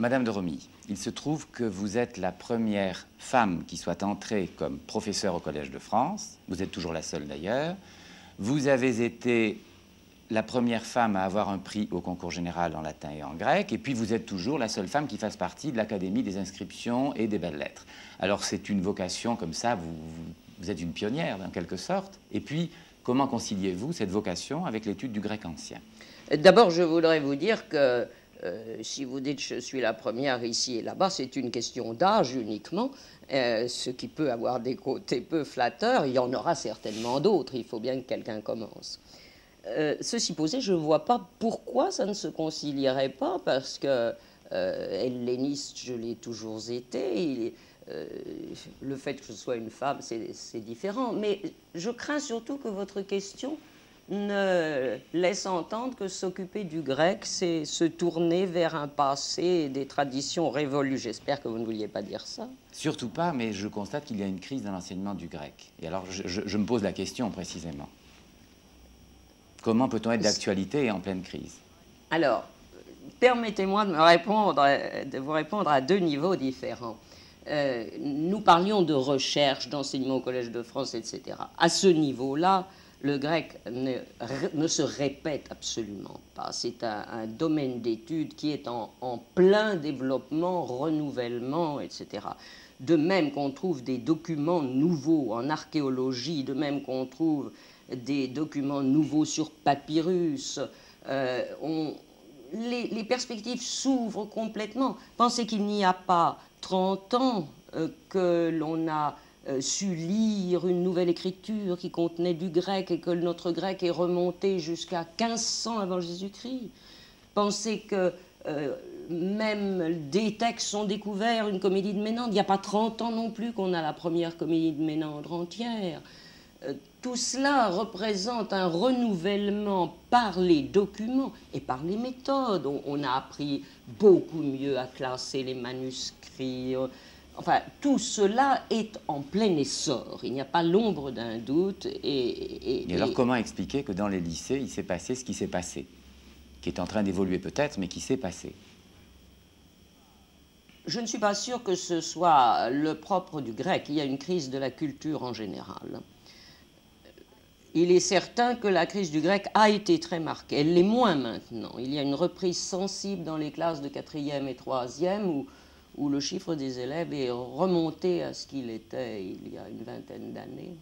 Madame de Romilly, il se trouve que vous êtes la première femme qui soit entrée comme professeure au Collège de France. Vous êtes toujours la seule d'ailleurs. Vous avez été la première femme à avoir un prix au concours général en latin et en grec. Et puis vous êtes toujours la seule femme qui fasse partie de l'Académie des inscriptions et des belles-lettres. Alors c'est une vocation comme ça, vous êtes une pionnière en quelque sorte. Et puis, comment conciliez-vous cette vocation avec l'étude du grec ancien? D'abord, je voudrais vous dire que si vous dites je suis la première ici et là-bas, c'est une question d'âge uniquement, ce qui peut avoir des côtés peu flatteurs. Il y en aura certainement d'autres, il faut bien que quelqu'un commence. Ceci posé, je ne vois pas pourquoi ça ne se concilierait pas, parce que helléniste, je l'ai toujours été. Le fait que je sois une femme, c'est différent. Mais je crains surtout que votre question ne laisse entendre que s'occuper du grec, c'est se tourner vers un passé et des traditions révolues. J'espère que vous ne vouliez pas dire ça. Surtout pas, mais je constate qu'il y a une crise dans l'enseignement du grec. Et alors, je me pose la question précisément. Comment peut-on être d'actualité et en pleine crise? Alors, permettez-moi de vous répondre à deux niveaux différents. Nous parlions de recherche, d'enseignement au Collège de France, etc. À ce niveau-là, le grec ne se répète absolument pas. C'est un domaine d'étude qui est en plein développement, renouvellement, etc. De même qu'on trouve des documents nouveaux en archéologie, de même qu'on trouve des documents nouveaux sur papyrus, les perspectives s'ouvrent complètement. Pensez qu'il n'y a pas 30 ans que l'on a su lire une nouvelle écriture qui contenait du grec et que notre grec est remonté jusqu'à 1500 avant Jésus-Christ. Pensez que même des textes sont découverts, une comédie de Ménandre. Il n'y a pas 30 ans non plus qu'on a la première comédie de Ménandre entière. Tout cela représente un renouvellement par les documents et par les méthodes. On a appris beaucoup mieux à classer les manuscrits. Enfin, tout cela est en plein essor. Il n'y a pas l'ombre d'un doute. Et alors, comment expliquer que dans les lycées, il s'est passé ce qui s'est passé, qui est en train d'évoluer peut-être, mais qui s'est passé? Je ne suis pas sûre que ce soit le propre du grec. Il y a une crise de la culture en général. Il est certain que la crise du grec a été très marquée. Elle l'est moins maintenant. Il y a une reprise sensible dans les classes de 4e et 3e où le chiffre des élèves est remonté à ce qu'il était il y a une vingtaine d'années,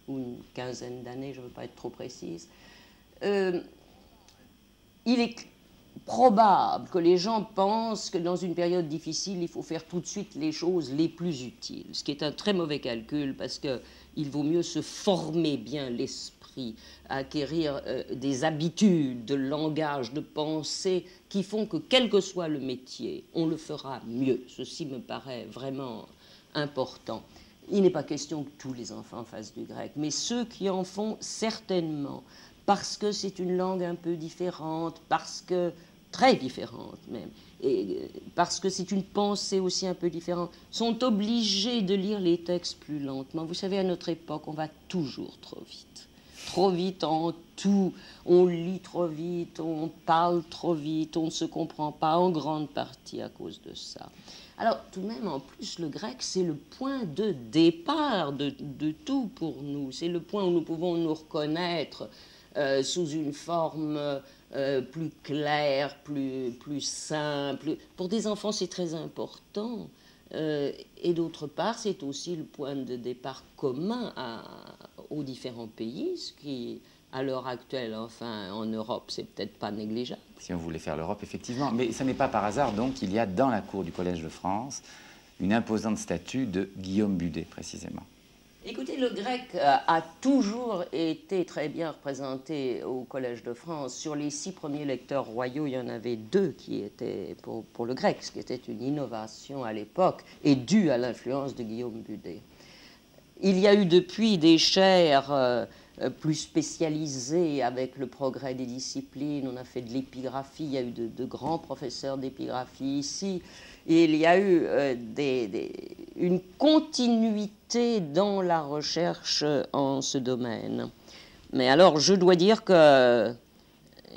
ou une quinzaine d'années, je ne veux pas être trop précise. Il est probable que les gens pensent que dans une période difficile, il faut faire tout de suite les choses les plus utiles, ce qui est un très mauvais calcul parce qu'il vaut mieux se former bien l'esprit, acquérir des habitudes de langage, de pensée qui font que quel que soit le métier, on le fera mieux. Ceci me paraît vraiment important. Il n'est pas question que tous les enfants fassent du grec, mais ceux qui en font certainement, parce que c'est une langue un peu différente, parce que très différente même, et parce que c'est une pensée aussi un peu différente, sont obligés de lire les textes plus lentement. Vous savez, à notre époque, on va toujours trop vite en tout. On lit trop vite, on parle trop vite, on ne se comprend pas en grande partie à cause de ça. Alors, tout de même, en plus, le grec, c'est le point de départ de tout pour nous. C'est le point où nous pouvons nous reconnaître sous une forme plus claire, plus simple. Pour des enfants, c'est très important. Et d'autre part, c'est aussi le point de départ commun aux différents pays, ce qui, à l'heure actuelle, enfin, en Europe, c'est peut-être pas négligeable. Si on voulait faire l'Europe, effectivement. Mais ce n'est pas par hasard, donc, qu'il y a dans la cour du Collège de France une imposante statue de Guillaume Budet, précisément. Écoutez, le grec a toujours été très bien représenté au Collège de France. Sur les 6 premiers lecteurs royaux, il y en avait 2 qui étaient pour le grec, ce qui était une innovation à l'époque et due à l'influence de Guillaume Budet. Il y a eu depuis des chaires plus spécialisées avec le progrès des disciplines. On a fait de l'épigraphie, il y a eu de grands professeurs d'épigraphie ici. Et il y a eu une continuité dans la recherche en ce domaine. Mais alors, je dois dire qu'il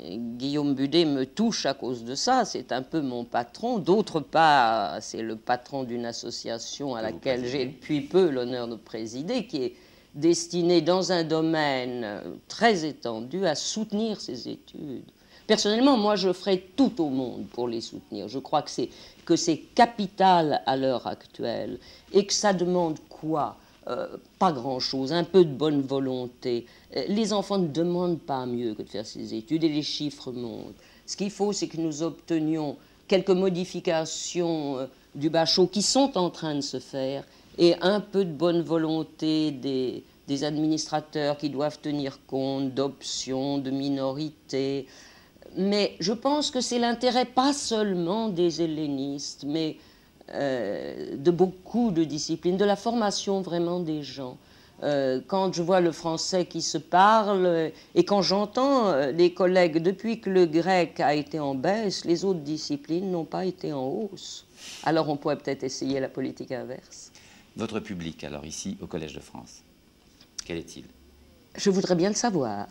Guillaume Budet me touche à cause de ça, c'est un peu mon patron. D'autre part, c'est le patron d'une association à laquelle j'ai depuis peu l'honneur de présider, qui est destinée dans un domaine très étendu à soutenir ces études. Personnellement, moi, je ferai tout au monde pour les soutenir. Je crois que c'est capital à l'heure actuelle et que ça demande quoi ? Pas grand-chose, un peu de bonne volonté. Les enfants ne demandent pas mieux que de faire ces études et les chiffres montent. Ce qu'il faut, c'est que nous obtenions quelques modifications du bachot qui sont en train de se faire et un peu de bonne volonté des administrateurs qui doivent tenir compte d'options, de minorités. Mais je pense que c'est l'intérêt pas seulement des hellénistes, mais de beaucoup de disciplines, de la formation vraiment des gens. Quand je vois le français qui se parle et quand j'entends les collègues, depuis que le grec a été en baisse, les autres disciplines n'ont pas été en hausse. Alors on pourrait peut-être essayer la politique inverse. Votre public, alors ici, au Collège de France, quel est-il ? Je voudrais bien le savoir.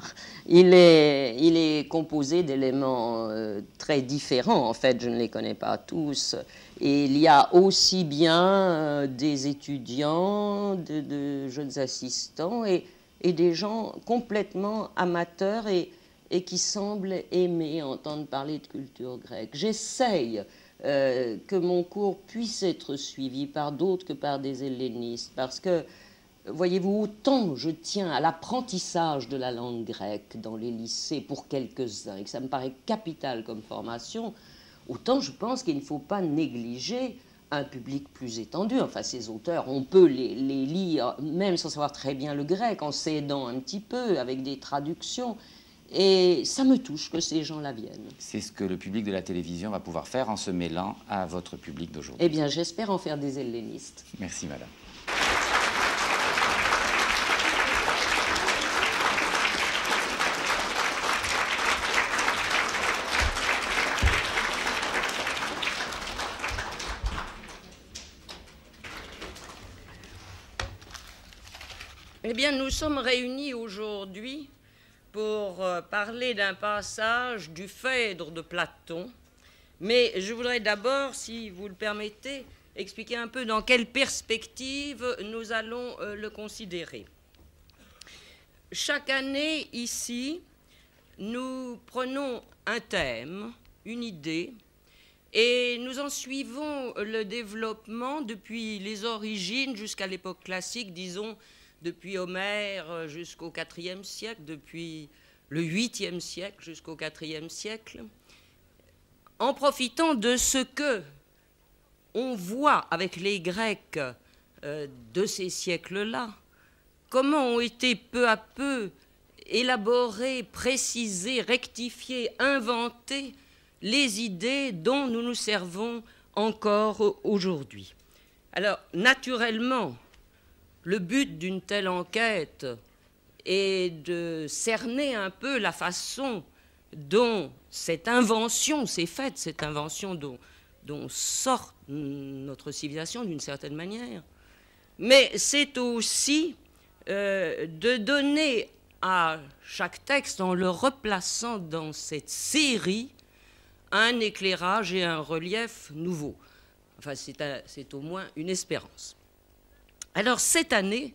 Il est composé d'éléments très différents. En fait, je ne les connais pas tous. Et il y a aussi bien des étudiants, de jeunes assistants et des gens complètement amateurs et qui semblent aimer entendre parler de culture grecque. J'essaye que mon cours puisse être suivi par d'autres que par des hellénistes, parce que voyez-vous, autant je tiens à l'apprentissage de la langue grecque dans les lycées pour quelques-uns, et que ça me paraît capital comme formation, autant je pense qu'il ne faut pas négliger un public plus étendu. Enfin, ces auteurs, on peut les lire, même sans savoir très bien le grec, en s'aidant un petit peu, avec des traductions. Et ça me touche que ces gens-là viennent. C'est ce que le public de la télévision va pouvoir faire en se mêlant à votre public d'aujourd'hui. Eh bien, j'espère en faire des hellénistes. Merci, madame. Eh bien, nous sommes réunis aujourd'hui pour parler d'un passage du Phèdre de Platon. Mais je voudrais d'abord, si vous le permettez, expliquer un peu dans quelle perspective nous allons le considérer. Chaque année, ici, nous prenons un thème, une idée, et nous en suivons le développement depuis les origines jusqu'à l'époque classique, disons, depuis Homère jusqu'au IVe siècle, depuis le 8e siècle jusqu'au IVe siècle, en profitant de ce que on voit avec les Grecs de ces siècles-là, comment ont été peu à peu élaborées, précisées, rectifiées, inventées les idées dont nous nous servons encore aujourd'hui. Alors, naturellement, le but d'une telle enquête est de cerner un peu la façon dont cette invention s'est faite, cette invention dont sort notre civilisation d'une certaine manière. Mais c'est aussi de donner à chaque texte, en le replaçant dans cette série, un éclairage et un relief nouveau. Enfin, c'est au moins une espérance. Alors, cette année,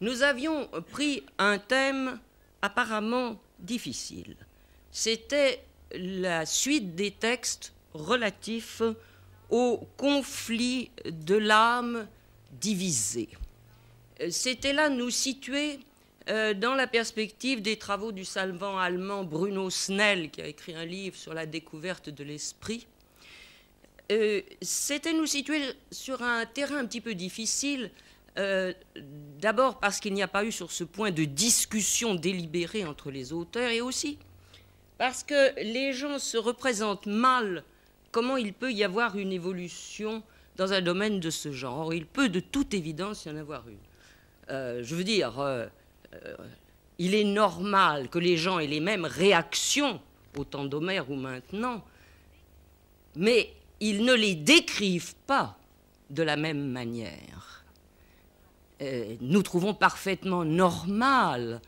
nous avions pris un thème apparemment difficile. C'était la suite des textes relatifs au conflit de l'âme divisée. C'était là nous situer dans la perspective des travaux du savant allemand Bruno Snell, qui a écrit un livre sur la découverte de l'esprit. C'était nous situer sur un terrain un petit peu difficile, d'abord parce qu'il n'y a pas eu sur ce point de discussion délibérée entre les auteurs, et aussi parce que les gens se représentent mal comment il peut y avoir une évolution dans un domaine de ce genre. Or, il peut de toute évidence y en avoir une. Je veux dire, il est normal que les gens aient les mêmes réactions au temps d'Homère ou maintenant, mais ils ne les décrivent pas de la même manière. Nous trouvons parfaitement normal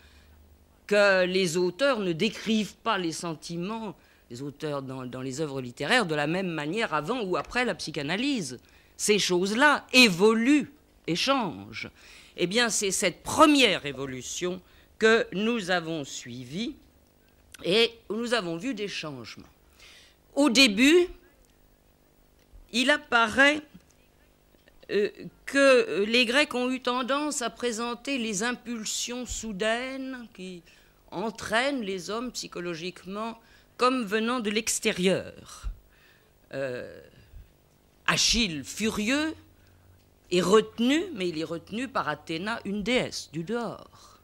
que les auteurs ne décrivent pas les sentiments, les auteurs dans les œuvres littéraires, de la même manière avant ou après la psychanalyse. Ces choses-là évoluent et changent. Eh bien, c'est cette première évolution que nous avons suivie et où nous avons vu des changements. Au début, il apparaît que les Grecs ont eu tendance à présenter les impulsions soudaines qui entraînent les hommes psychologiquement comme venant de l'extérieur. Achille, furieux, est retenu, mais il est retenu par Athéna, une déesse du dehors.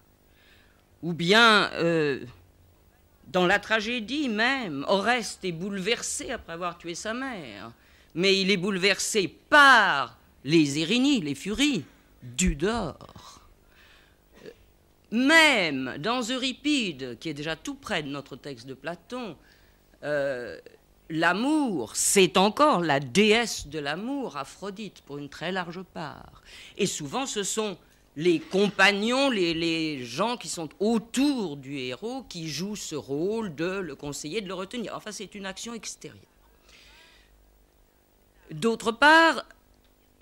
Ou bien, dans la tragédie même, Oreste est bouleversé après avoir tué sa mère, mais il est bouleversé par les Érinies, les furies, du dehors. Même dans Euripide, qui est déjà tout près de notre texte de Platon, l'amour, c'est encore la déesse de l'amour, Aphrodite, pour une très large part. Et souvent, ce sont les compagnons, les gens qui sont autour du héros, qui jouent ce rôle de le conseiller, de le retenir. Enfin, c'est une action extérieure. D'autre part,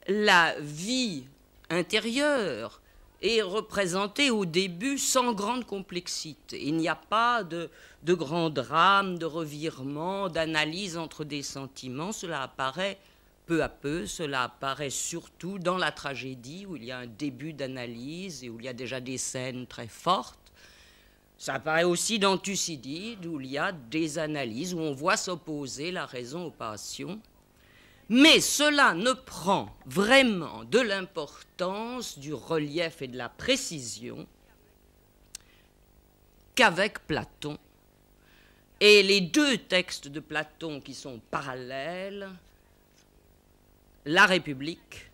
la vie intérieure est représentée au début sans grande complexité. Il n'y a pas de grands drames, de revirements, d'analyse entre des sentiments. Cela apparaît peu à peu, cela apparaît surtout dans la tragédie, où il y a un début d'analyse et où il y a déjà des scènes très fortes. Ça apparaît aussi dans Thucydide, où il y a des analyses, où on voit s'opposer la raison aux passions. Mais cela ne prend vraiment de l'importance, du relief et de la précision qu'avec Platon. Et les deux textes de Platon qui sont parallèles, La République,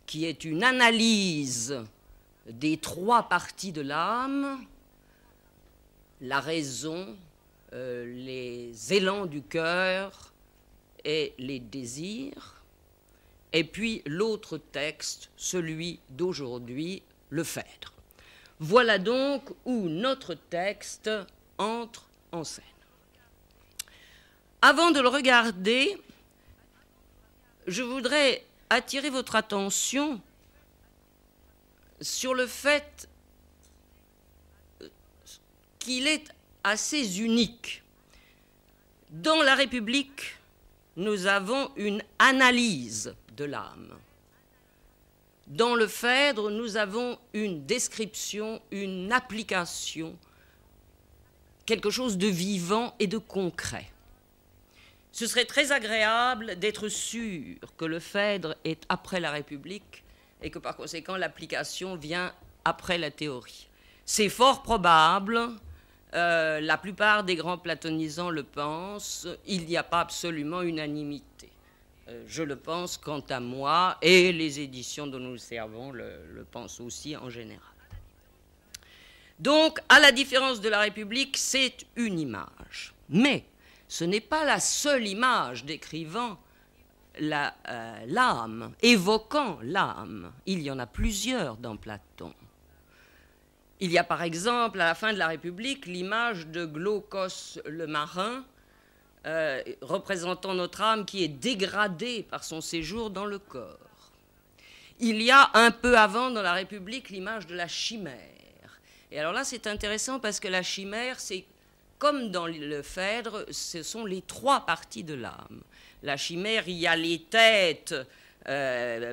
qui est une analyse des trois parties de l'âme, la raison, les élans du cœur et les désirs, et puis l'autre texte, celui d'aujourd'hui, le Phèdre. Voilà donc où notre texte entre en scène. Avant de le regarder, je voudrais attirer votre attention sur le fait qu'il est assez unique. Dans La République, nous avons une analyse de l'âme. Dans le Phèdre, nous avons une description, une application, quelque chose de vivant et de concret. Ce serait très agréable d'être sûr que le Phèdre est après La République et que par conséquent l'application vient après la théorie. C'est fort probable, la plupart des grands platonisants le pensent, il n'y a pas absolument unanimité. Je le pense quant à moi, et les éditions dont nous le servons le pensent aussi en général. Donc, à la différence de La République, c'est une image. Mais ce n'est pas la seule image décrivant l'âme, évoquant l'âme. Il y en a plusieurs dans Platon. Il y a par exemple, à la fin de La République, l'image de Glaucos le marin, représentant notre âme qui est dégradée par son séjour dans le corps. Il y a un peu avant dans La République l'image de la chimère. Et alors là, c'est intéressant parce que la chimère, c'est comme dans le Phèdre, ce sont les trois parties de l'âme. La chimère, il y a les têtes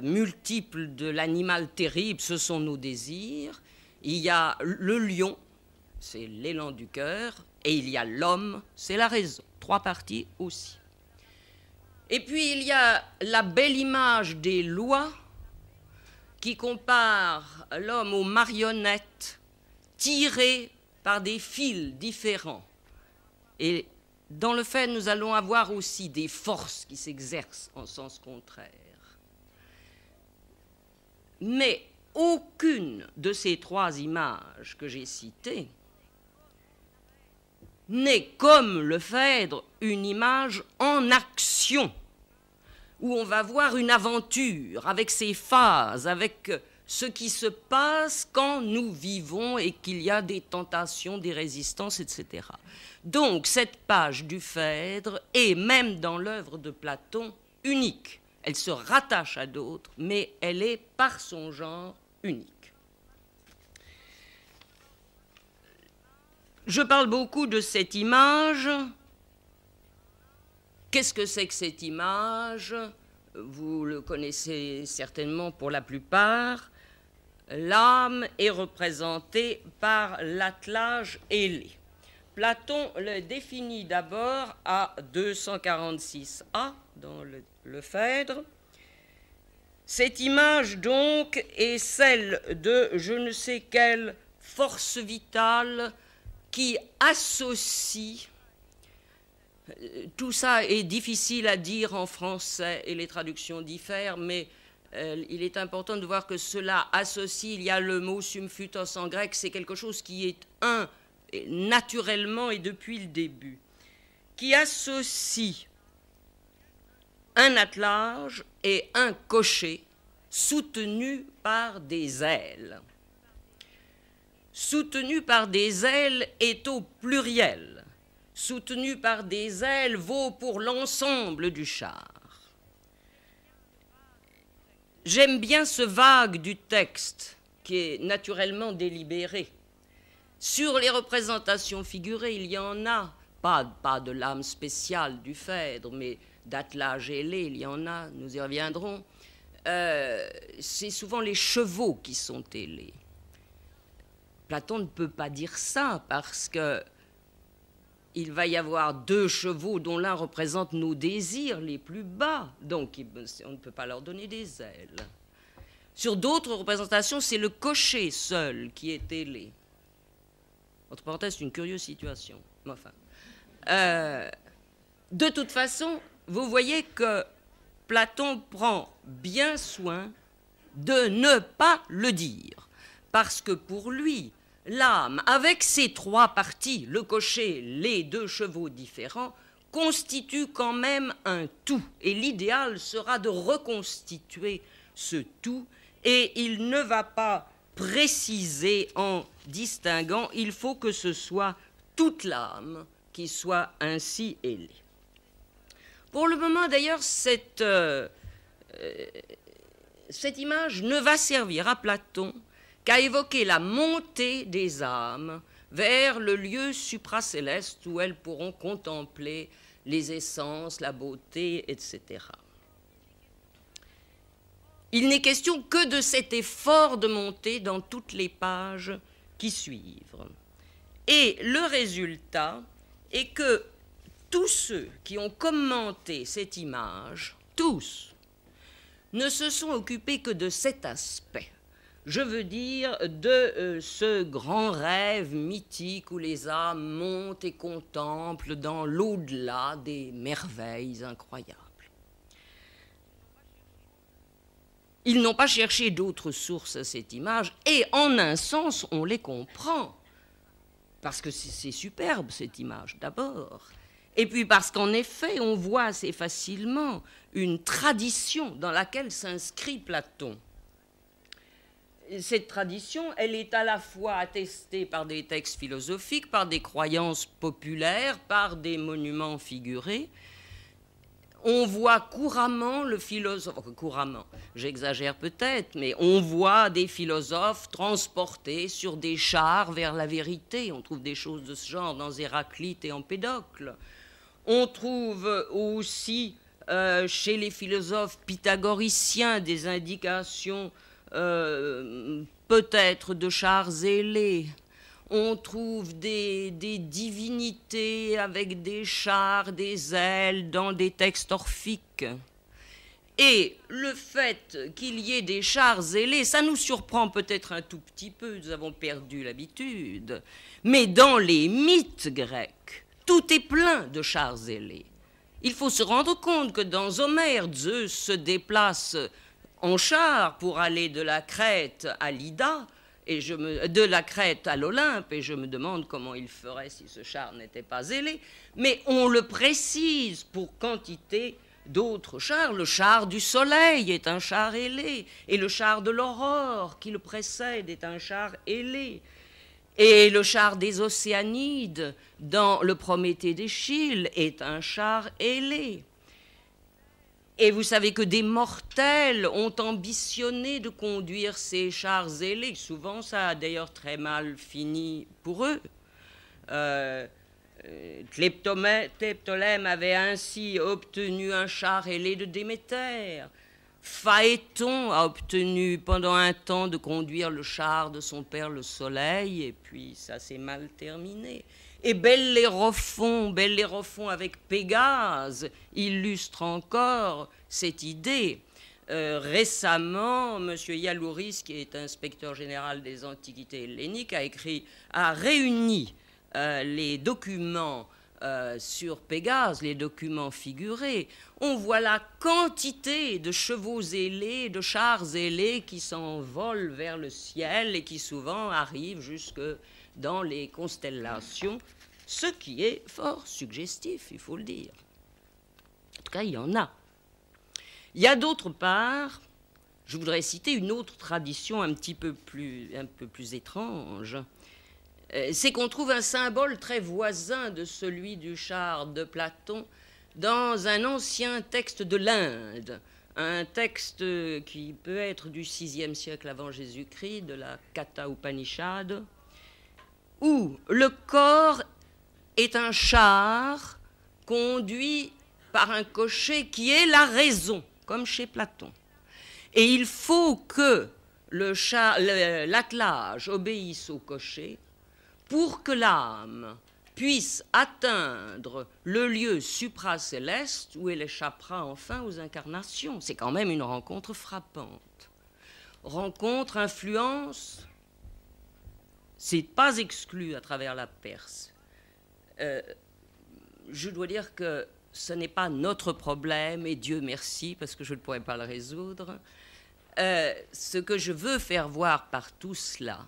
multiples de l'animal terrible, ce sont nos désirs. Il y a le lion, c'est l'élan du cœur, et il y a l'homme, c'est la raison. Trois parties aussi. Et puis il y a la belle image des lois qui compare l'homme aux marionnettes tirées par des fils différents. Et dans le fait, nous allons avoir aussi des forces qui s'exercent en sens contraire. Mais aucune de ces trois images que j'ai citées n'est, comme le Phèdre, une image en action, où on va voir une aventure avec ses phases, avec ce qui se passe quand nous vivons et qu'il y a des tentations, des résistances, etc. Donc cette page du Phèdre est, même dans l'œuvre de Platon, unique. Elle se rattache à d'autres, mais elle est par son genre unique. Je parle beaucoup de cette image. Qu'est-ce que c'est que cette image? Vous le connaissez certainement pour la plupart. L'âme est représentée par l'attelage ailé. Platon le définit d'abord à 246a dans le Phèdre. Cette image donc est celle de je ne sais quelle force vitale qui associe, tout ça est difficile à dire en français et les traductions diffèrent, mais il est important de voir que cela associe, il y a le mot symfutos en grec, c'est quelque chose qui est naturellement et depuis le début, qui associe un attelage et un cocher soutenu par des ailes. Soutenu par des ailes est au pluriel. Soutenu par des ailes vaut pour l'ensemble du char. J'aime bien ce vague du texte qui est naturellement délibéré. Sur les représentations figurées, il y en a, pas de l'âme spéciale du Phèdre, mais d'attelage ailé, il y en a, nous y reviendrons. C'est souvent les chevaux qui sont ailés. Platon ne peut pas dire ça parce que il va y avoir deux chevaux dont l'un représente nos désirs les plus bas, donc on ne peut pas leur donner des ailes. Sur d'autres représentations, c'est le cocher seul qui est ailé. Entre parenthèses, c'est une curieuse situation. Enfin, de toute façon, vous voyez que Platon prend bien soin de ne pas le dire, parce que pour lui, l'âme, avec ses trois parties, le cocher, les deux chevaux différents, constitue quand même un tout. Et l'idéal sera de reconstituer ce tout, et il ne va pas préciser en distinguant, il faut que ce soit toute l'âme qui soit ainsi ailée. Pour le moment, d'ailleurs, cette image ne va servir à Platon qu'à évoquer la montée des âmes vers le lieu supracéleste où elles pourront contempler les essences, la beauté, etc. Il n'est question que de cet effort de montée dans toutes les pages qui suivent. Et le résultat est que tous ceux qui ont commenté cette image, tous, ne se sont occupés que de cet aspect. Je veux dire de ce grand rêve mythique où les âmes montent et contemplent dans l'au-delà des merveilles incroyables. Ils n'ont pas cherché d'autres sources à cette image, et en un sens, on les comprend, parce que c'est superbe cette image d'abord, et puis parce qu'en effet, on voit assez facilement une tradition dans laquelle s'inscrit Platon. Cette tradition, elle est à la fois attestée par des textes philosophiques, par des croyances populaires, par des monuments figurés. On voit couramment le philosophe, couramment, j'exagère peut-être, mais on voit des philosophes transportés sur des chars vers la vérité. On trouve des choses de ce genre dans Héraclite et Empédocle. On trouve aussi chez les philosophes pythagoriciens des indications peut-être de chars ailés. On trouve des divinités avec des chars, des ailes dans des textes orphiques. Et le fait qu'il y ait des chars ailés, ça nous surprend peut-être un tout petit peu, nous avons perdu l'habitude. Mais dans les mythes grecs, tout est plein de chars ailés. Il faut se rendre compte que dans Homère, Zeus se déplace en char pour aller de la Crète à l'Ida, de la Crète à l'Olympe, et je me demande comment il ferait si ce char n'était pas ailé, mais on le précise pour quantité d'autres chars. Le char du soleil est un char ailé, et le char de l'aurore qui le précède est un char ailé. Et le char des Océanides, dans le Prométhée d'Échille, est un char ailé. Et vous savez que des mortels ont ambitionné de conduire ces chars ailés. Souvent, ça a d'ailleurs très mal fini pour eux. Tleptolème avait ainsi obtenu un char ailé de Déméter. Phaéton a obtenu pendant un temps de conduire le char de son père le Soleil, et puis ça s'est mal terminé. Et Bellérophon avec Pégase illustre encore cette idée. Récemment, M. Yalouris, qui est inspecteur général des antiquités helléniques, a réuni les documents sur Pégase, les documents figurés. On voit la quantité de chevaux ailés, de chars ailés qui s'envolent vers le ciel et qui souvent arrivent jusque dans les constellations, ce qui est fort suggestif, il faut le dire. En tout cas, il y en a. Il y a d'autre part, je voudrais citer une autre tradition un peu plus étrange. C'est qu'on trouve un symbole très voisin de celui du char de Platon dans un ancien texte de l'Inde, un texte qui peut être du VIe siècle avant Jésus-Christ, de la Katha Upanishad, où le corps est un char conduit par un cocher qui est la raison, comme chez Platon. Et il faut que l'attelage obéisse au cocher pour que l'âme puisse atteindre le lieu supracéleste où elle échappera enfin aux incarnations. C'est quand même une rencontre frappante. Rencontre, influence, c'est pas exclu à travers la Perse. Je dois dire que ce n'est pas notre problème, et Dieu merci, parce que je ne pourrais pas le résoudre. Ce que je veux faire voir par tout cela,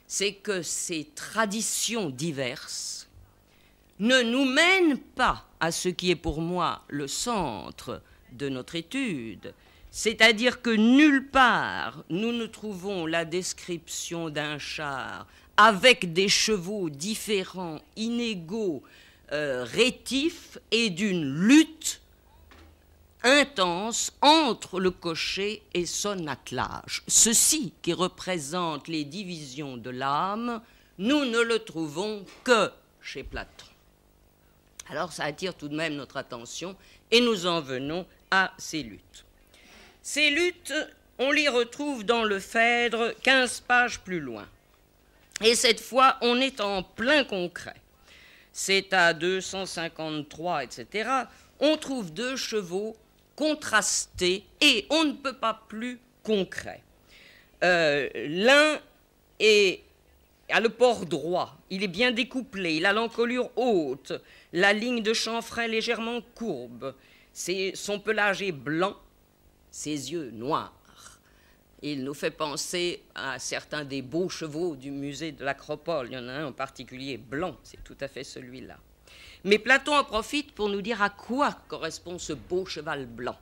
c'est que ces traditions diverses ne nous mènent pas à ce qui est pour moi le centre de notre étude, c'est-à-dire que nulle part nous ne trouvons la description d'un char avec des chevaux différents, inégaux, rétifs, et d'une lutte intense entre le cocher et son attelage. Ceci qui représente les divisions de l'âme, nous ne le trouvons que chez Platon. Alors ça attire tout de même notre attention et nous en venons à ces luttes. Ces luttes, on les retrouve dans le Phèdre 15 pages plus loin. Et cette fois, on est en plein concret. C'est à 253, etc. On trouve deux chevaux contrasté et on ne peut pas plus concret. L'un a le port droit, il est bien découplé, il a l'encolure haute, la ligne de chanfrein légèrement courbe, son pelage est blanc, ses yeux noirs. Il nous fait penser à certains des beaux chevaux du musée de l'Acropole. Il y en a un en particulier blanc, c'est tout à fait celui-là. Mais Platon en profite pour nous dire à quoi correspond ce beau cheval blanc.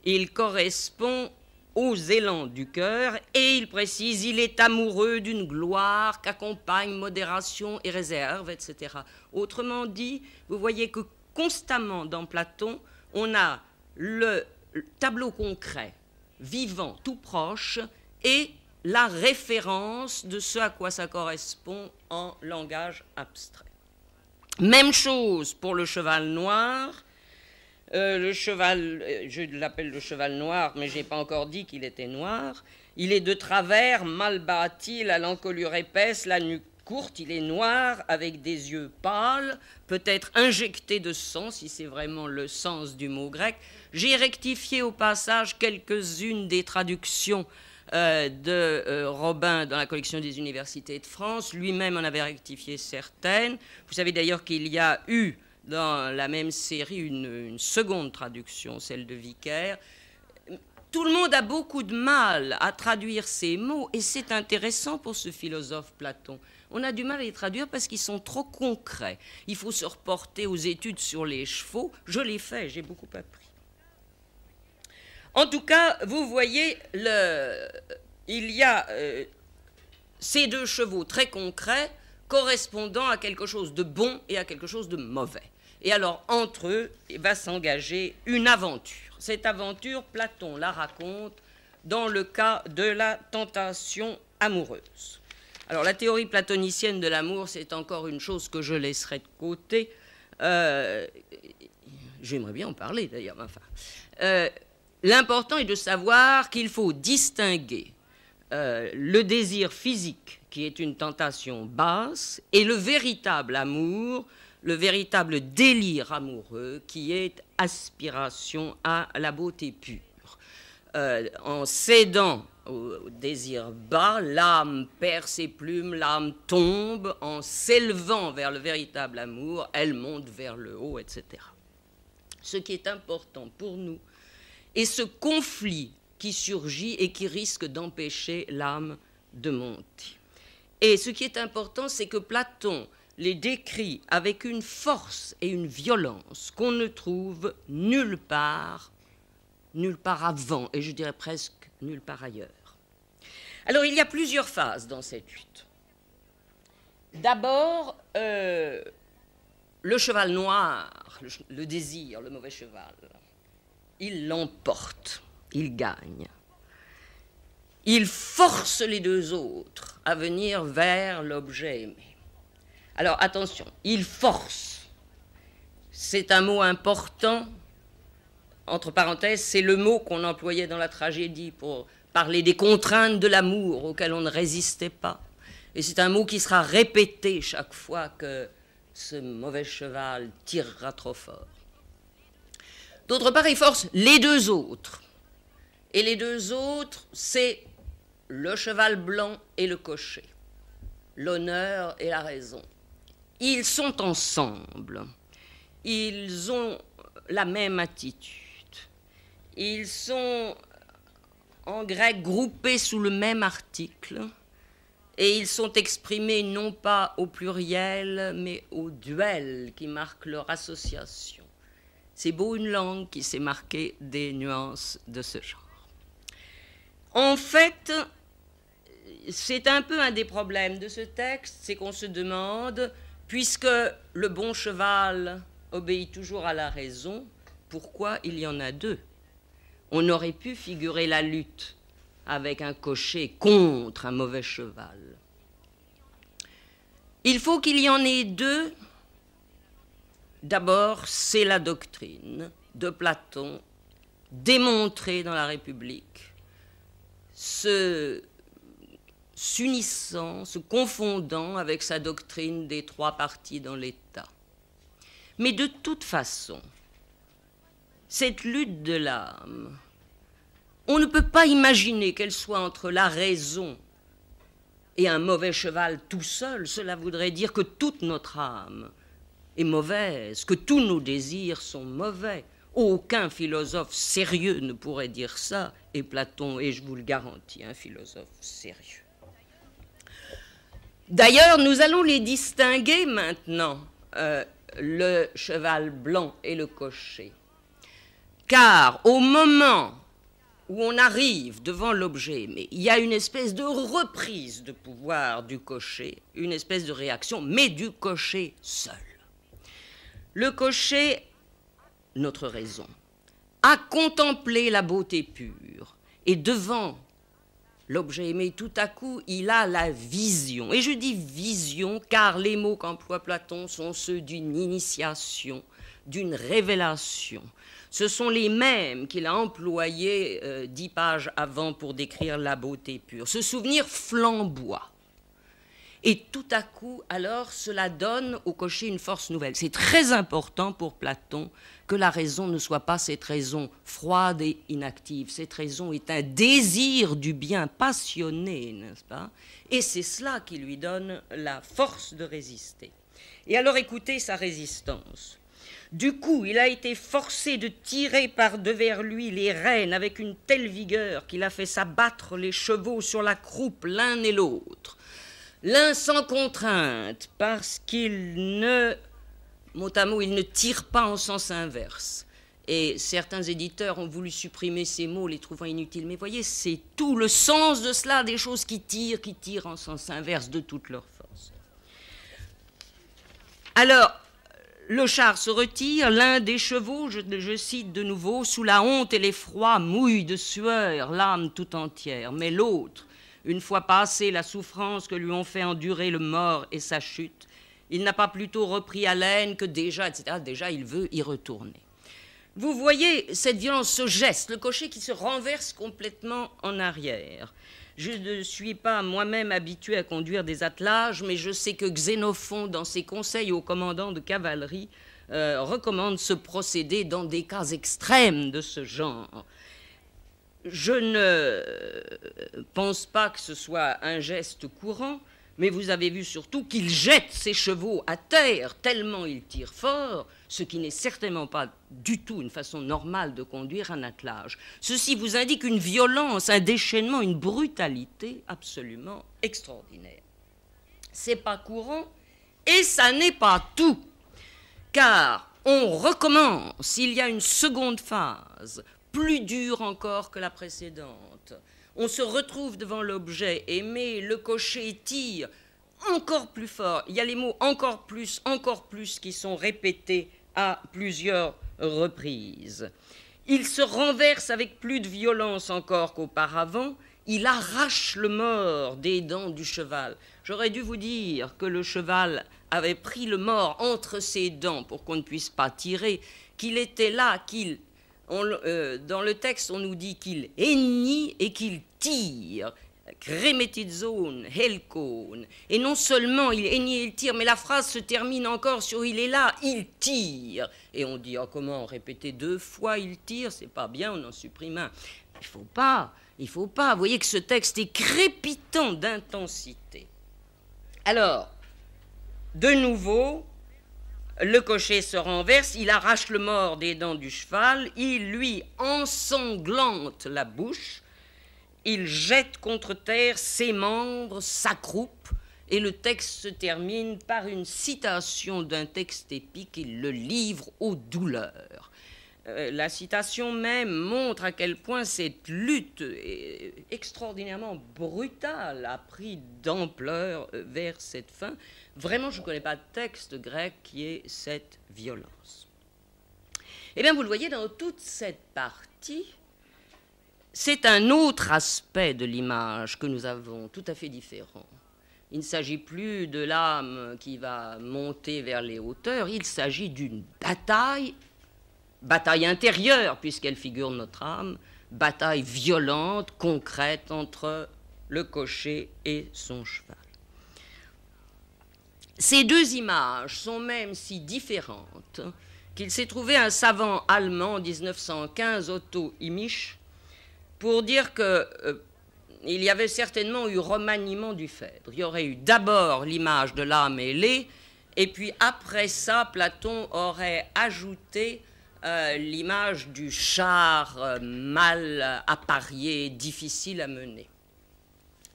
Il correspond aux élans du cœur et il précise, il est amoureux d'une gloire qu'accompagne modération et réserve, etc. Autrement dit, vous voyez que constamment dans Platon, on a le tableau concret, vivant, tout proche, et la référence de ce à quoi ça correspond en langage abstrait. Même chose pour le cheval noir. Je l'appelle le cheval noir, mais je n'ai pas encore dit qu'il était noir. Il est de travers, mal bâti, la l'encolure épaisse, la nuque courte, il est noir, avec des yeux pâles, peut-être injecté de sang, si c'est vraiment le sens du mot grec. J'ai rectifié au passage quelques-unes des traductions de Robin dans la collection des universités de France. Lui-même en avait rectifié certaines. Vous savez d'ailleurs qu'il y a eu dans la même série une seconde traduction, celle de Vicaire. Tout le monde a beaucoup de mal à traduire ces mots, et c'est intéressant pour ce philosophe Platon. On a du mal à les traduire parce qu'ils sont trop concrets. Il faut se reporter aux études sur les chevaux. Je l'ai fait, j'ai beaucoup appris. En tout cas, vous voyez, il y a ces deux chevaux très concrets correspondant à quelque chose de bon et à quelque chose de mauvais. Et alors, entre eux, va s'engager une aventure. Cette aventure, Platon la raconte dans le cas de la tentation amoureuse. Alors, la théorie platonicienne de l'amour, c'est encore une chose que je laisserai de côté. J'aimerais bien en parler, d'ailleurs. Enfin, l'important est de savoir qu'il faut distinguer le désir physique, qui est une tentation basse, et le véritable amour, le véritable délire amoureux, qui est aspiration à la beauté pure. En cédant au désir bas, l'âme perd ses plumes, l'âme tombe. En s'élevant vers le véritable amour, elle monte vers le haut, etc. Ce qui est important pour nous est ce conflit qui surgit et qui risque d'empêcher l'âme de monter. Et ce qui est important, c'est que Platon les décrit avec une force et une violence qu'on ne trouve nulle part avant, et je dirais presque nulle part ailleurs. Alors, il y a plusieurs phases dans cette lutte. D'abord, le cheval noir, le désir, le mauvais cheval, il l'emporte, il gagne. Il force les deux autres à venir vers l'objet aimé. Alors, attention, il force. C'est un mot important. Entre parenthèses, c'est le mot qu'on employait dans la tragédie pour parler des contraintes de l'amour auxquelles on ne résistait pas. Et c'est un mot qui sera répété chaque fois que ce mauvais cheval tirera trop fort. D'autre part, il force les deux autres. Et les deux autres, c'est le cheval blanc et le cocher, l'honneur et la raison. Ils sont ensemble. Ils ont la même attitude. Ils sont, en grec, groupés sous le même article, et ils sont exprimés non pas au pluriel, mais au duel qui marque leur association. C'est beau une langue qui s'est marquée des nuances de ce genre. En fait, c'est un peu un des problèmes de ce texte, c'est qu'on se demande, puisque le bon cheval obéit toujours à la raison, pourquoi il y en a deux? On aurait pu figurer la lutte avec un cocher contre un mauvais cheval. Il faut qu'il y en ait deux. D'abord, c'est la doctrine de Platon, démontrée dans la République, s'unissant, se confondant avec sa doctrine des trois partis dans l'État. Mais de toute façon, cette lutte de l'âme, on ne peut pas imaginer qu'elle soit entre la raison et un mauvais cheval tout seul. Cela voudrait dire que toute notre âme est mauvaise, que tous nos désirs sont mauvais. Aucun philosophe sérieux ne pourrait dire ça, et Platon est, je vous le garantis, un philosophe sérieux. D'ailleurs, nous allons les distinguer maintenant, le cheval blanc et le cocher. Car au moment où on arrive devant l'objet aimé, il y a une espèce de reprise de pouvoir du cocher, une espèce de réaction, mais du cocher seul. Le cocher, notre raison, a contemplé la beauté pure, et devant l'objet aimé, tout à coup, il a la vision. Et je dis vision, car les mots qu'emploie Platon sont ceux d'une initiation, d'une révélation. Ce sont les mêmes qu'il a employés 10 pages avant pour décrire la beauté pure. Ce souvenir flamboie. Et tout à coup, alors, cela donne au cocher une force nouvelle. C'est très important pour Platon que la raison ne soit pas cette raison froide et inactive. Cette raison est un désir du bien passionné, n'est-ce pas? Et c'est cela qui lui donne la force de résister. Et alors, écoutez sa résistance. Du coup, il a été forcé de tirer par devers lui les rênes avec une telle vigueur qu'il a fait s'abattre les chevaux sur la croupe l'un et l'autre. L'un sans contrainte, parce qu'il ne, mot à mot, il ne tire pas en sens inverse. Et certains éditeurs ont voulu supprimer ces mots, les trouvant inutiles. Mais voyez, c'est tout le sens de cela, des choses qui tirent en sens inverse de toute leur force. Alors, le char se retire, l'un des chevaux, je cite de nouveau, sous la honte et l'effroi, mouille de sueur l'âme tout entière. Mais l'autre, une fois passée la souffrance que lui ont fait endurer le mort et sa chute, il n'a pas plutôt repris haleine que déjà, etc. Déjà, il veut y retourner. Vous voyez cette violence, ce geste, le cocher qui se renverse complètement en arrière. Je ne suis pas moi-même habitué à conduire des attelages, mais je sais que Xénophon, dans ses conseils aux commandants de cavalerie, recommande ce procédé dans des cas extrêmes de ce genre. Je ne pense pas que ce soit un geste courant, mais vous avez vu surtout qu'il jette ses chevaux à terre tellement il tire fort, ce qui n'est certainement pas du tout une façon normale de conduire un attelage. Ceci vous indique une violence, un déchaînement, une brutalité absolument extraordinaire. C'est pas courant et ça n'est pas tout, car on recommence, il y a une seconde phase, plus dure encore que la précédente. On se retrouve devant l'objet aimé, le cocher tire encore plus fort. Il y a les mots encore plus qui sont répétés à plusieurs reprises. Il se renverse avec plus de violence encore qu'auparavant. Il arrache le mort des dents du cheval. J'aurais dû vous dire que le cheval avait pris le mort entre ses dents pour qu'on ne puisse pas tirer, qu'il était là, dans le texte, on nous dit qu'il hennit et qu'il tire. Kremetitzon, helkon. Et non seulement il hennit et il tire, mais la phrase se termine encore sur il est là, il tire. Et on dit, oh, comment répéter 2 fois il tire, c'est pas bien, on en supprime un. Il faut pas. Vous voyez que ce texte est crépitant d'intensité. Alors, de nouveau, le cocher se renverse, il arrache le mort des dents du cheval, il lui ensanglante la bouche, il jette contre terre ses membres, s'accroupe, et le texte se termine par une citation d'un texte épique, il le livre aux douleurs. La citation même montre à quel point cette lutte extraordinairement brutale a pris d'ampleur vers cette fin. Vraiment, je ne connais pas de texte grec qui ait cette violence. Eh bien, vous le voyez, dans toute cette partie, c'est un autre aspect de l'image que nous avons, tout à fait différent. Il ne s'agit plus de l'âme qui va monter vers les hauteurs, il s'agit d'une bataille intérieure, puisqu'elle figure notre âme, bataille violente, concrète entre le cocher et son cheval. Ces 2 images sont même si différentes qu'il s'est trouvé un savant allemand en 1915, Otto Imisch, pour dire qu'il y avait certainement eu remaniement du Phèdre. Il y aurait eu d'abord l'image de l'âme ailée, et puis après ça, Platon aurait ajouté l'image du char mal apparié, difficile à mener.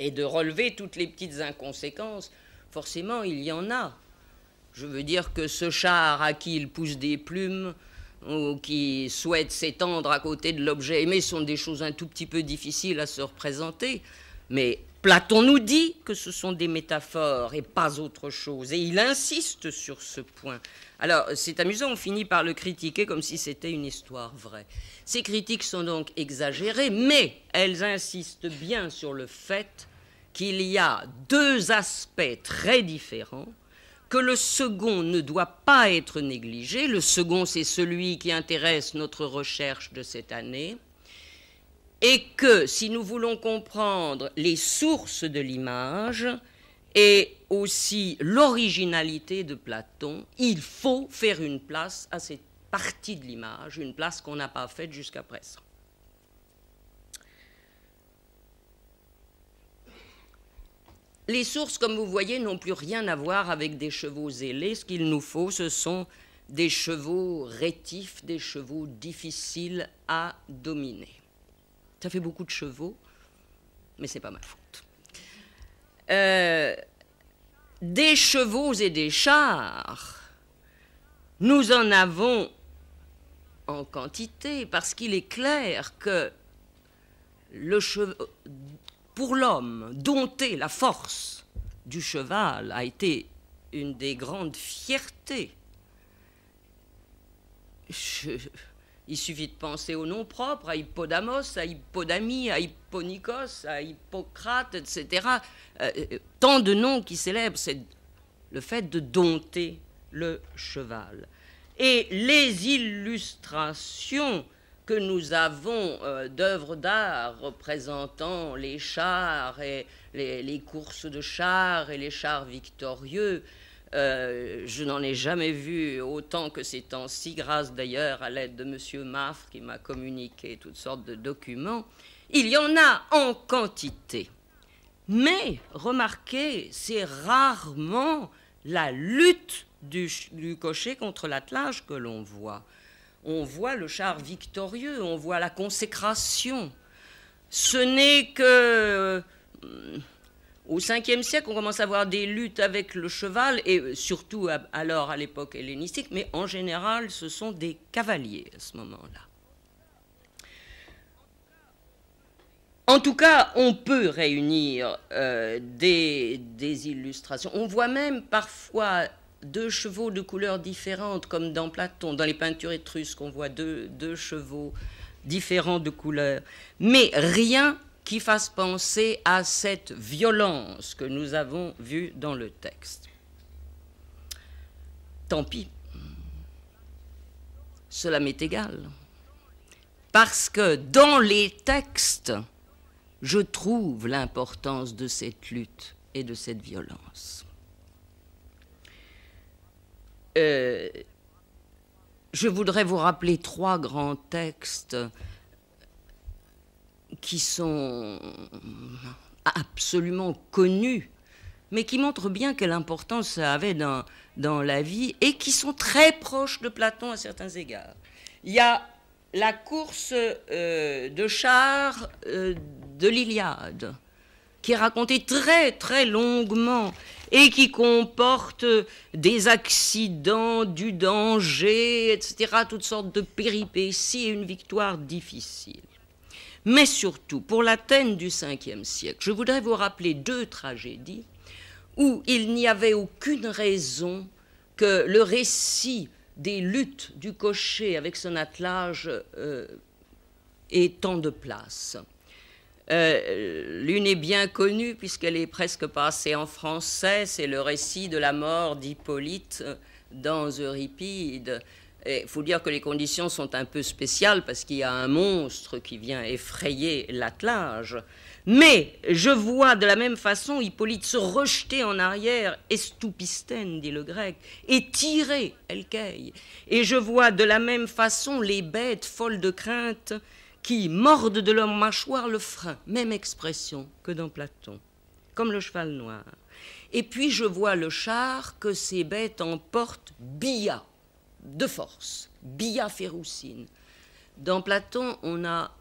Et de relever toutes les petites inconséquences, forcément, il y en a. Je veux dire que ce char à qui il pousse des plumes ou qui souhaite s'étendre à côté de l'objet aimé sont des choses un tout petit peu difficiles à se représenter. Mais Platon nous dit que ce sont des métaphores et pas autre chose. Et il insiste sur ce point. Alors, c'est amusant, on finit par le critiquer comme si c'était une histoire vraie. Ces critiques sont donc exagérées, mais elles insistent bien sur le fait qu'il y a 2 aspects très différents, que le second ne doit pas être négligé. Le second, c'est celui qui intéresse notre recherche de cette année, et que si nous voulons comprendre les sources de l'image et aussi l'originalité de Platon, il faut faire une place à cette partie de l'image, une place qu'on n'a pas faite jusqu'à présent. Les sources, comme vous voyez, n'ont plus rien à voir avec des chevaux ailés. Ce qu'il nous faut, ce sont des chevaux rétifs, des chevaux difficiles à dominer. Ça fait beaucoup de chevaux, mais ce n'est pas ma faute. Des chevaux et des chars, nous en avons en quantité, parce qu'il est clair que pour l'homme, dompter la force du cheval a été une des grandes fiertés. Il suffit de penser aux noms propres, à Hippodamos, à Hippodamie, à Hipponikos, à Hippocrate, etc. Tant de noms qui célèbrent le fait de dompter le cheval. Et les illustrations que nous avons d'œuvres d'art représentant les chars et les courses de chars et les chars victorieux, je n'en ai jamais vu autant que ces temps-ci, grâce d'ailleurs à l'aide de M. Maffre qui m'a communiqué toutes sortes de documents. Il y en a en quantité. Mais, remarquez, c'est rarement la lutte du cocher contre l'attelage que l'on voit. On voit le char victorieux, on voit la consécration. Ce n'est que au 5e siècle, on commence à voir des luttes avec le cheval, et surtout alors à l'époque hellénistique, mais en général, ce sont des cavaliers à ce moment-là. En tout cas, on peut réunir des illustrations. On voit même parfois deux chevaux de couleurs différentes, comme dans Platon, dans les peintures étrusques, on voit deux chevaux différents de couleurs. Mais rien qui fasse penser à cette violence que nous avons vue dans le texte. Tant pis, cela m'est égal, parce que dans les textes, je trouve l'importance de cette lutte et de cette violence. Je voudrais vous rappeler 3 grands textes qui sont absolument connus, mais qui montrent bien quelle importance ça avait dans la vie et qui sont très proches de Platon à certains égards. Il y a la course de chars de l'Iliade, qui est racontée très très longuement et qui comporte des accidents, du danger, etc., toutes sortes de péripéties et une victoire difficile. Mais surtout, pour l'Athènes du 5e siècle, je voudrais vous rappeler 2 tragédies où il n'y avait aucune raison que le récit des luttes du cocher avec son attelage ait tant de place. L'une est bien connue puisqu'elle est presque passée en français, c'est le récit de la mort d'Hippolyte dans Euripide. Il faut dire que les conditions sont un peu spéciales parce qu'il y a un monstre qui vient effrayer l'attelage. Mais je vois de la même façon Hippolyte se rejeter en arrière, estoupistène, dit le grec, et tirer, elkei. Et je vois de la même façon les bêtes folles de crainte qui mordent de leur mâchoire le frein, même expression que dans Platon, comme le cheval noir. Et puis je vois le char que ces bêtes emportent bia, de force, bia ferroucine. Dans Platon, on a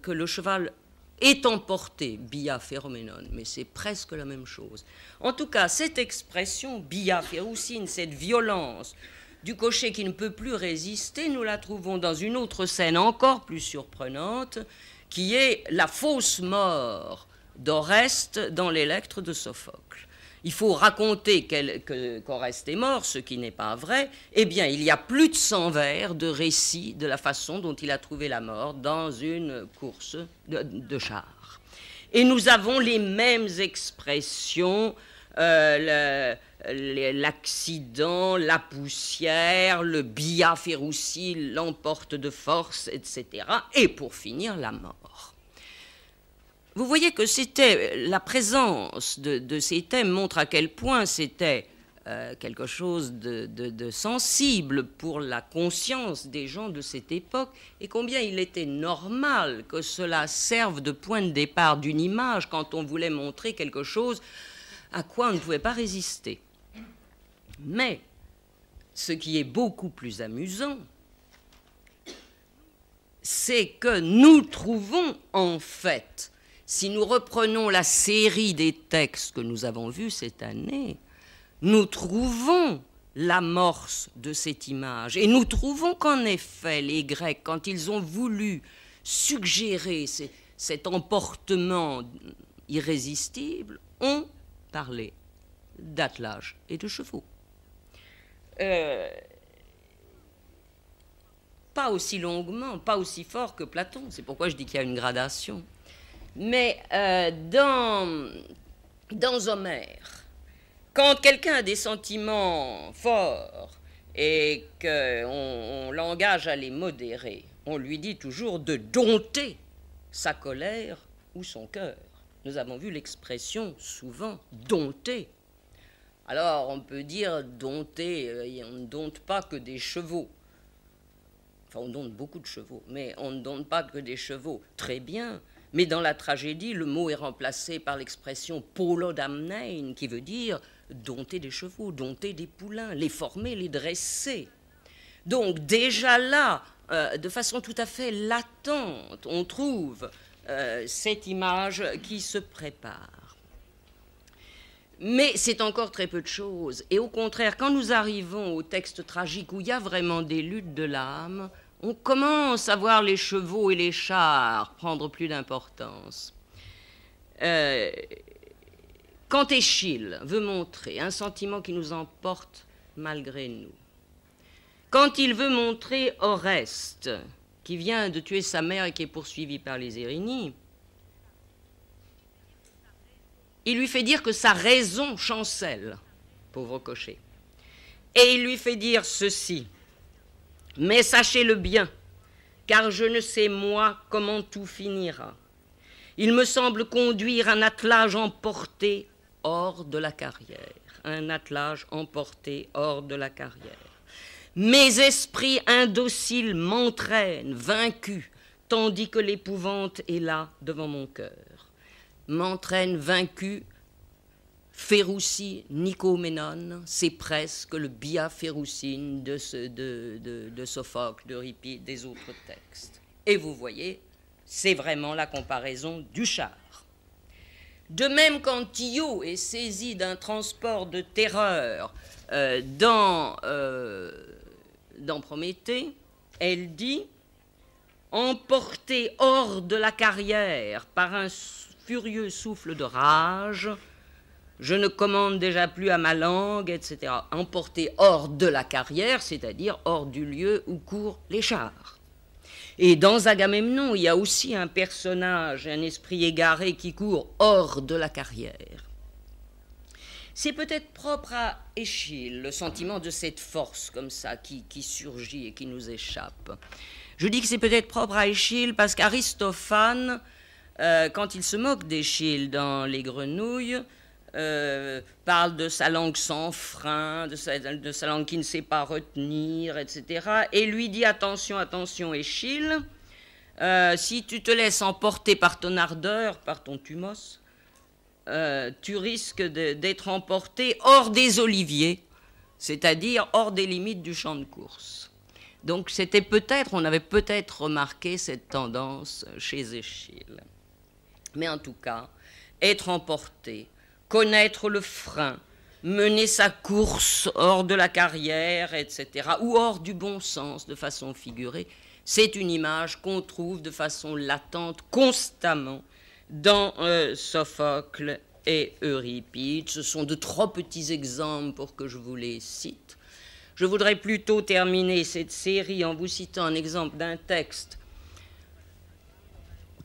que le cheval est emporté, bia ferroménon, mais c'est presque la même chose. En tout cas, cette expression bia ferroucine, cette violence du cocher qui ne peut plus résister, nous la trouvons dans une autre scène encore plus surprenante, qui est la fausse mort d'Oreste dans l'Électre de Sophocle. Il faut raconter qu'Oreste est mort, ce qui n'est pas vrai. Eh bien, il y a plus de 100 vers de récits de la façon dont il a trouvé la mort dans une course de chars. Et nous avons les mêmes expressions, l'accident, la poussière, le bia ferrouci l'emporte de force, etc. Et pour finir, la mort. Vous voyez que la présence de ces thèmes montre à quel point c'était quelque chose de sensible pour la conscience des gens de cette époque et combien il était normal que cela serve de point de départ d'une image quand on voulait montrer quelque chose à quoi on ne pouvait pas résister. Mais ce qui est beaucoup plus amusant, c'est que nous trouvons en fait, si nous reprenons la série des textes que nous avons vus cette année, nous trouvons l'amorce de cette image. Et nous trouvons qu'en effet, les Grecs, quand ils ont voulu suggérer cet emportement irrésistible, ont parlé d'attelage et de chevaux. Pas aussi longuement, pas aussi fort que Platon, c'est pourquoi je dis qu'il y a une gradation. Mais dans Homère, quand quelqu'un a des sentiments forts et qu'on l'engage à les modérer, on lui dit toujours de dompter sa colère ou son cœur. Nous avons vu l'expression souvent dompter. Alors on peut dire dompter, on ne dompte pas que des chevaux. Enfin, on dompte beaucoup de chevaux, mais on ne dompte pas que des chevaux. Très bien. Mais dans la tragédie, le mot est remplacé par l'expression polodamnein, qui veut dire dompter des chevaux, dompter des poulains, les former, les dresser. Donc déjà là, de façon tout à fait latente, on trouve cette image qui se prépare. Mais c'est encore très peu de choses. Et au contraire, quand nous arrivons au texte tragique où il y a vraiment des luttes de l'âme, on commence à voir les chevaux et les chars prendre plus d'importance. Quand Échille veut montrer un sentiment qui nous emporte malgré nous, quand il veut montrer Oreste, qui vient de tuer sa mère et qui est poursuivi par les Érynies, il lui fait dire que sa raison chancelle, pauvre cocher. Et il lui fait dire ceci: « Mais sachez-le bien, car je ne sais moi comment tout finira. Il me semble conduire un attelage emporté hors de la carrière. Un attelage emporté hors de la carrière. Mes esprits indociles m'entraînent, vaincus, tandis que l'épouvante est là devant mon cœur. M'entraîne vaincu, Féroucie, Nicoménone, c'est presque le Bia Féroucine de Sophocle, d'Euripide, des autres textes. Et vous voyez, c'est vraiment la comparaison du char. De même, quand Io est saisi d'un transport de terreur dans Prométhée, elle dit « Emporté hors de la carrière par un furieux souffle de rage, je ne commande déjà plus à ma langue, etc. » Emporté hors de la carrière, c'est-à-dire hors du lieu où courent les chars. Et dans Agamemnon, il y a aussi un personnage, un esprit égaré qui court hors de la carrière. C'est peut-être propre à Échille, le sentiment de cette force comme ça qui surgit et qui nous échappe. Je dis que c'est peut-être propre à Échille parce qu'Aristophane, quand il se moque d'Échille dans Les Grenouilles, parle de sa langue sans frein, de sa langue qui ne sait pas retenir, etc. Et lui dit attention, attention Échille, si tu te laisses emporter par ton ardeur, par ton thumos, tu risques d'être emporté hors des oliviers, c'est-à-dire hors des limites du champ de course. Donc on avait peut-être remarqué cette tendance chez Échille. Mais en tout cas, être emporté, connaître le frein, mener sa course hors de la carrière, etc., ou hors du bon sens de façon figurée, c'est une image qu'on trouve de façon latente constamment dans Sophocle et Euripide. Ce sont de trop petits exemples pour que je vous les cite. Je voudrais plutôt terminer cette série en vous citant un exemple d'un texte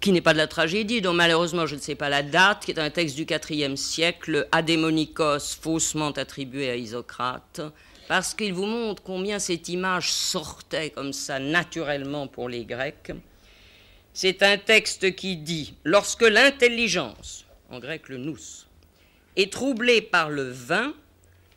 qui n'est pas de la tragédie, dont malheureusement je ne sais pas la date, qui est un texte du IVe siècle, Adémonikos, faussement attribué à Isocrate, parce qu'il vous montre combien cette image sortait comme ça naturellement pour les Grecs. C'est un texte qui dit « Lorsque l'intelligence, en grec le nous, est troublée par le vin,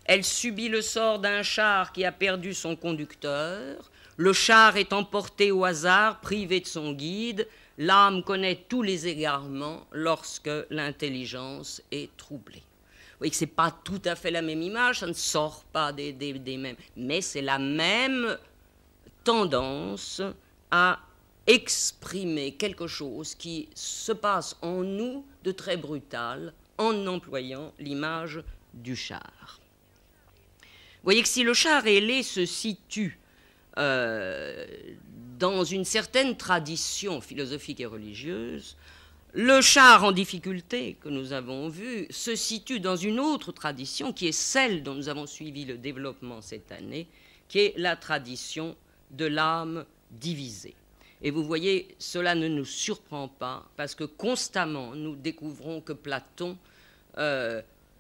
elle subit le sort d'un char qui a perdu son conducteur, le char est emporté au hasard, privé de son guide, l'âme connaît tous les égarements lorsque l'intelligence est troublée. » Vous voyez que ce n'est pas tout à fait la même image, ça ne sort pas des mêmes, mais c'est la même tendance à exprimer quelque chose qui se passe en nous de très brutal en employant l'image du char. voyez que si le char ailé se situe dans une certaine tradition philosophique et religieuse, le char en difficulté que nous avons vu se situe dans une autre tradition qui est celle dont nous avons suivi le développement cette année, qui est la tradition de l'âme divisée. Et vous voyez, cela ne nous surprend pas parce que constamment nous découvrons que Platon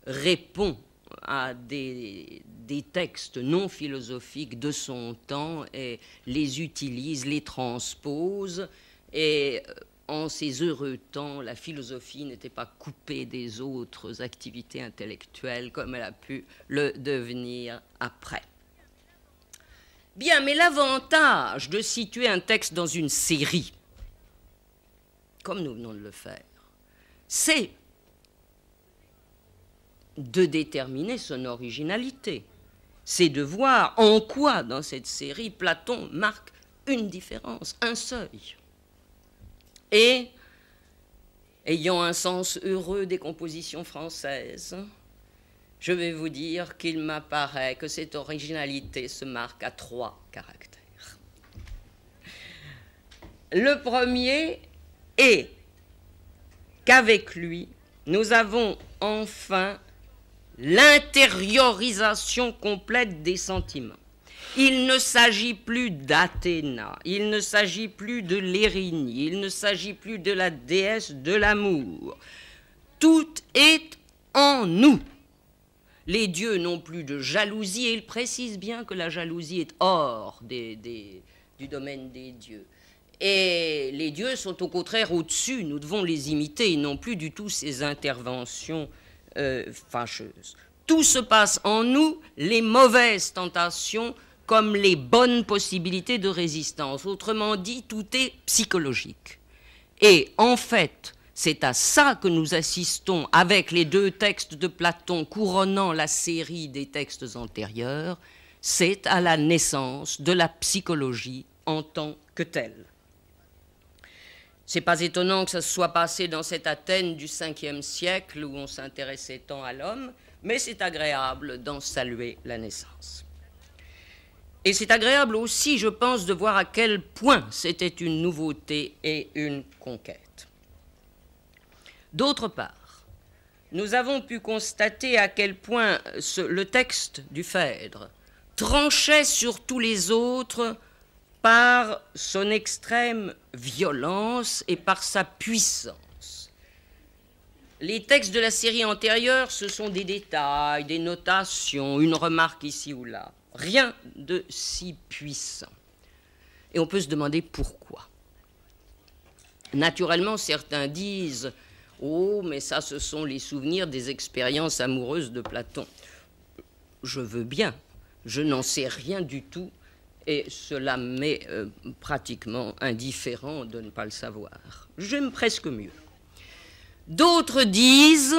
répond à des textes non philosophiques de son temps et les utilise, les transpose. Et en ces heureux temps, la philosophie n'était pas coupée des autres activités intellectuelles comme elle a pu le devenir après. Bien, mais l'avantage de situer un texte dans une série, comme nous venons de le faire, c'est de déterminer son originalité. C'est de voir en quoi, dans cette série, Platon marque une différence, un seuil. Et, ayant un sens heureux des compositions françaises, je vais vous dire qu'il m'apparaît que cette originalité se marque à 3 caractères. Le premier est qu'avec lui, nous avons enfin l'intériorisation complète des sentiments. Il ne s'agit plus d'Athéna, il ne s'agit plus de l'Érinie, il ne s'agit plus de la déesse de l'amour. Tout est en nous. Les dieux n'ont plus de jalousie, et il précise bien que la jalousie est hors du domaine des dieux. Et les dieux sont au contraire au-dessus, nous devons les imiter, ils n'ont plus du tout ces interventions fâcheuses. Tout se passe en nous, les mauvaises tentations comme les bonnes possibilités de résistance. Autrement dit, tout est psychologique. Et en fait, c'est à ça que nous assistons avec les 2 textes de Platon couronnant la série des textes antérieurs, c'est à la naissance de la psychologie en tant que telle. Ce n'est pas étonnant que ça se soit passé dans cette Athènes du 5e siècle où on s'intéressait tant à l'homme, mais c'est agréable d'en saluer la naissance. Et c'est agréable aussi, je pense, de voir à quel point c'était une nouveauté et une conquête. D'autre part, nous avons pu constater à quel point le texte du Phèdre tranchait sur tous les autres par son extrême violence et par sa puissance. Les textes de la série antérieure, ce sont des détails, des notations, une remarque ici ou là. Rien de si puissant. Et on peut se demander pourquoi. Naturellement, certains disent « Oh, mais ça, ce sont les souvenirs des expériences amoureuses de Platon. » Je veux bien, je n'en sais rien du tout, et cela m'est pratiquement indifférent de ne pas le savoir. J'aime presque mieux. D'autres disent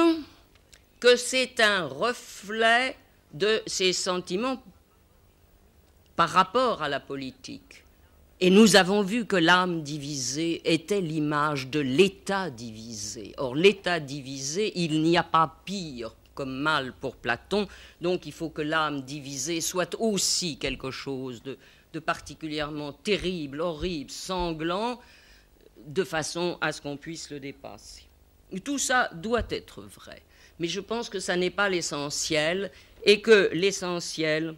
que c'est un reflet de ses sentiments par rapport à la politique. Et nous avons vu que l'âme divisée était l'image de l'État divisé. Or, l'État divisé, il n'y a pas pire comme mal pour Platon, donc il faut que l'âme divisée soit aussi quelque chose de particulièrement terrible, horrible, sanglant, de façon à ce qu'on puisse le dépasser. Tout ça doit être vrai, mais je pense que ça n'est pas l'essentiel, et que l'essentiel,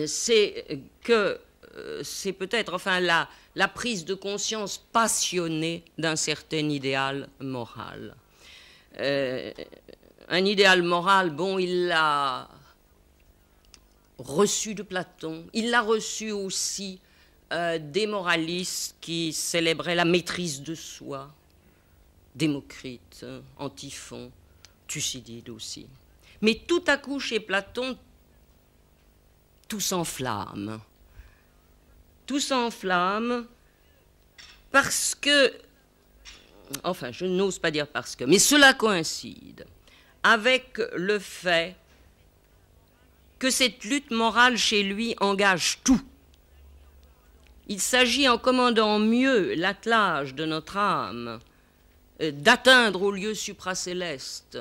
c'est peut-être enfin la prise de conscience passionnée d'un certain idéal moral. Un idéal moral, bon, il l'a reçu de Platon, il l'a reçu aussi des moralistes qui célébraient la maîtrise de soi, Démocrite, Antiphon, Thucydide aussi. Mais tout à coup, chez Platon, tout s'enflamme. Tout s'enflamme parce que, enfin, je n'ose pas dire parce que, mais cela coïncide avec le fait que cette lutte morale chez lui engage tout. Il s'agit, en commandant mieux l'attelage de notre âme, d'atteindre au lieu supracéleste,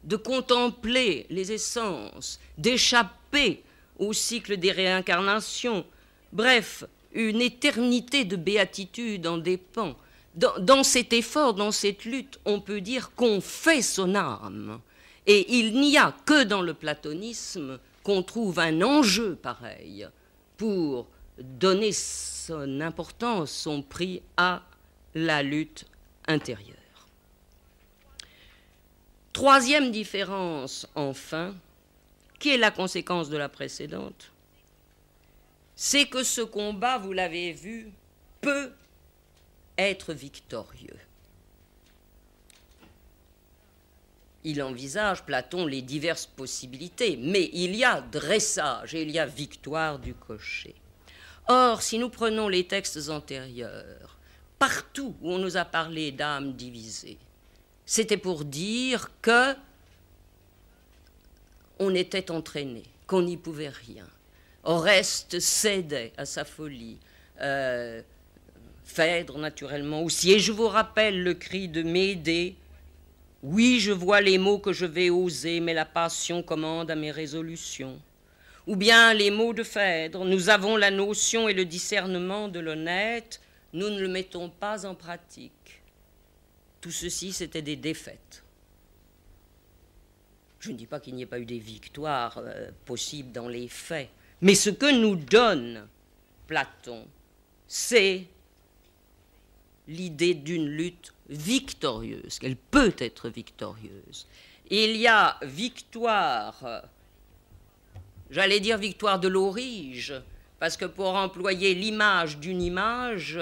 de contempler les essences, d'échapper au cycle des réincarnations. Bref, une éternité de béatitude en dépend. Dans cet effort, dans cette lutte, on peut dire qu'on fait son âme. Et il n'y a que dans le platonisme qu'on trouve un enjeu pareil pour donner son importance, son prix à la lutte intérieure. Troisième différence, enfin, qui est la conséquence de la précédente, c'est que ce combat, vous l'avez vu, peut être victorieux. Il envisage, Platon, les diverses possibilités, mais il y a dressage et il y a victoire du cocher. Or, si nous prenons les textes antérieurs, partout où on nous a parlé d'âme divisée, c'était pour dire que on était entraîné, qu'on n'y pouvait rien. Oreste cédait à sa folie, Phèdre naturellement aussi. Et je vous rappelle le cri de Médée: oui, je vois les mots que je vais oser, mais la passion commande à mes résolutions. Ou bien les mots de Phèdre: nous avons la notion et le discernement de l'honnête, nous ne le mettons pas en pratique. Tout ceci, c'était des défaites. Je ne dis pas qu'il n'y ait pas eu des victoires possibles dans les faits, mais ce que nous donne Platon, c'est l'idée d'une lutte victorieuse, qu'elle peut être victorieuse. Il y a victoire, j'allais dire victoire de l'aurige, parce que pour employer l'image d'une image,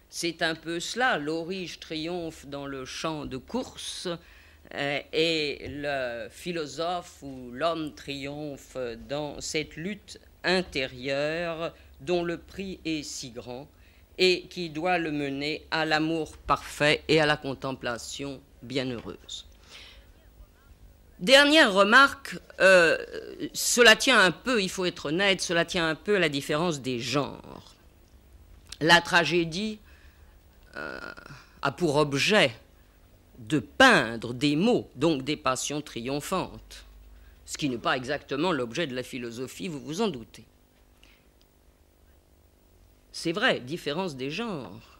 c'est un peu cela. L'aurige triomphe dans le champ de course et le philosophe ou l'homme triomphe dans cette lutte intérieure dont le prix est si grand et qui doit le mener à l'amour parfait et à la contemplation bienheureuse. Dernière remarque, cela tient un peu, il faut être honnête, cela tient un peu à la différence des genres. La tragédie a pour objet de peindre des mots, donc des passions triomphantes, ce qui n'est pas exactement l'objet de la philosophie, vous vous en doutez. C'est vrai, différence des genres.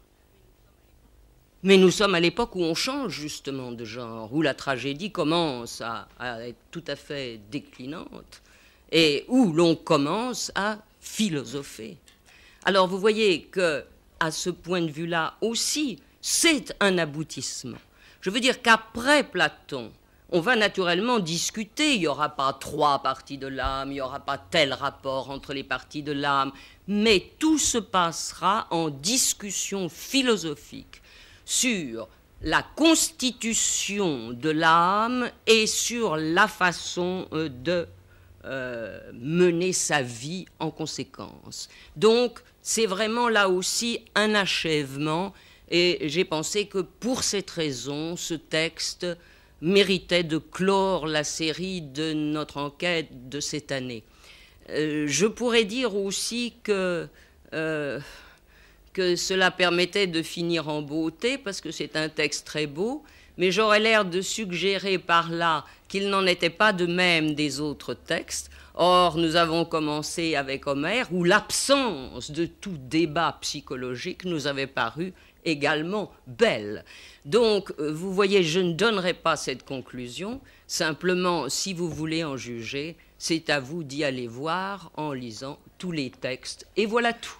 Mais nous sommes à l'époque où on change justement de genre, où la tragédie commence à être tout à fait déclinante et où l'on commence à philosopher. Alors vous voyez que, à ce point de vue-là aussi, c'est un aboutissement. Je veux dire qu'après Platon, on va naturellement discuter, il n'y aura pas 3 parties de l'âme, il n'y aura pas tel rapport entre les parties de l'âme, mais tout se passera en discussion philosophique sur la constitution de l'âme et sur la façon de mener sa vie en conséquence. Donc, c'est vraiment là aussi un achèvement, et j'ai pensé que pour cette raison, ce texte méritait de clore la série de notre enquête de cette année. Je pourrais dire aussi que cela permettait de finir en beauté, parce que c'est un texte très beau, mais j'aurais l'air de suggérer par là qu'il n'en était pas de même des autres textes. Or, nous avons commencé avec Homère, où l'absence de tout débat psychologique nous avait paru également belle. Donc, vous voyez, je ne donnerai pas cette conclusion. Simplement, si vous voulez en juger, c'est à vous d'y aller voir en lisant tous les textes. Et voilà tout.